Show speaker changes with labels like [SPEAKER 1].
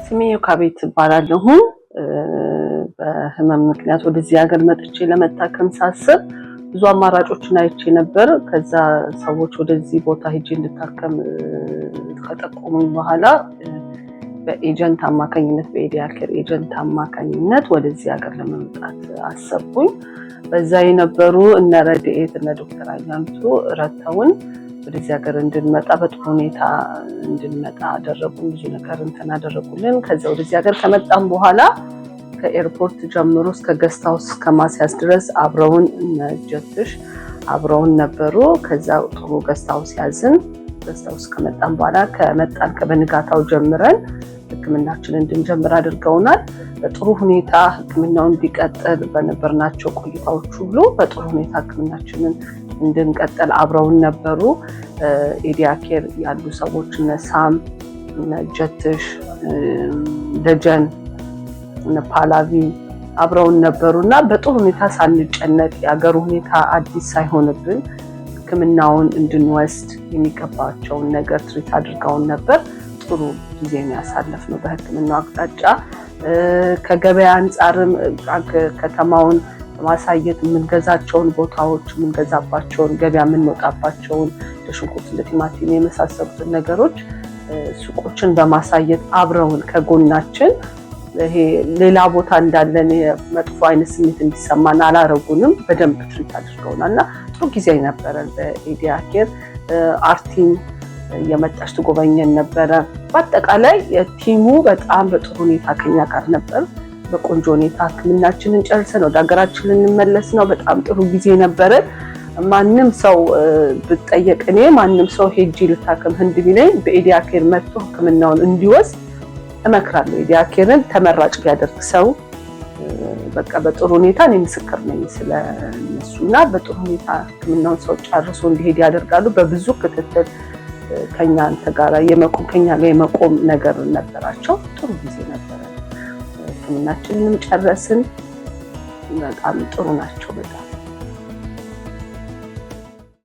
[SPEAKER 1] ስሜ ዮካቤት እባላለሁ። በህመም ምክንያት ወደዚህ ሀገር መጥቼ ለመታከም ሳስብ ብዙ አማራጮችን አይቼ ነበር። ከዛ ሰዎች ወደዚህ ቦታ ሄጄ እንድታከም ከጠቆሙኝ በኋላ በኤጀንት አማካኝነት በኢዲያኬር ኤጀንት አማካኝነት ወደዚህ ሀገር ለመምጣት አሰብኩኝ። በዛ የነበሩ እነ ረድኤት እነ ዶክተር አያንቱ ረተውን ወደዚህ ሀገር እንድንመጣ በጥሩ ሁኔታ እንድንመጣ አደረጉን። ብዙ ነገር አደረጉልን። ከዛ ወደዚህ ሀገር ከመጣን በኋላ ከኤርፖርት ጀምሮ እስከ ገስት ሃውስ ከማስያዝ ድረስ አብረውን ጀትሽ አብረውን ነበሩ። ከዛ ጥሩ ገስት ሃውስ ያዝን። ገስት ሃውስ ከመጣን በኋላ ከበንጋታው ጀምረን ህክምናችንን እንድንጀምር አድርገውናል። በጥሩ ሁኔታ ህክምናው እንዲቀጥል በነበርናቸው ቆይታዎች ሁሉ በጥሩ ሁኔታ ህክምናችንን እንድንቀጥል አብረውን ነበሩ። ኢዲያኬር ያሉ ሰዎች እነ ሳም እነ ጀትሽ ደጀን እነ ፓላቪ አብረውን ነበሩና በጥሩ ሁኔታ ሳንጨነቅ የሀገሩ ሁኔታ አዲስ ሳይሆንብን ህክምናውን እንድንወስድ የሚገባቸውን ነገር ትሪት አድርገውን ነበር። ጥሩ ጊዜ ያሳለፍነው በህክምናው አቅጣጫ። ከገበያ አንፃርም ከተማውን ማሳየት የምንገዛቸውን ቦታዎች የምንገዛባቸውን ገበያ የምንወጣባቸውን ለሽንኩርት ለቲማቲም የመሳሰሉትን ነገሮች ሱቆችን በማሳየት አብረውን ከጎናችን ይሄ ሌላ ቦታ እንዳለን የመጥፎ አይነት ስሜት እንዲሰማን አላረጉንም። በደንብ ትሪት አድርገውናልና ጥሩ ጊዜ ነበረን በኢዲያኬር። አርቲም የመጣች ትጎበኘን ነበረ። በአጠቃላይ የቲሙ በጣም በጥሩ ሁኔታ ከኛ ጋር ነበር። በቆንጆ ሁኔታ ህክምናችንን ጨርሰን ወደ ሀገራችን እንመለስ ነው። በጣም ጥሩ ጊዜ ነበረ። ማንም ሰው ብትጠየቅ እኔ ማንም ሰው ሄጂ ልታከም ህንድ ቢለኝ በኢዲያኬር መጥቶ ህክምናውን እንዲወስድ እመክራለሁ። ኢዲያኬርን ተመራጭ ቢያደርግ ሰው በቃ በጥሩ ሁኔታ እኔ ምስክር ነኝ ስለነሱና በጥሩ ሁኔታ ህክምናውን ሰው ጨርሶ እንዲሄድ ያደርጋሉ። በብዙ ክትትል ከኛ ጋር የመቆም ነገር ነበራቸው። ጥሩ ጊዜ ነበረ። ህክምናችንንም ጨረስን። በጣም ጥሩ ናቸው በጣም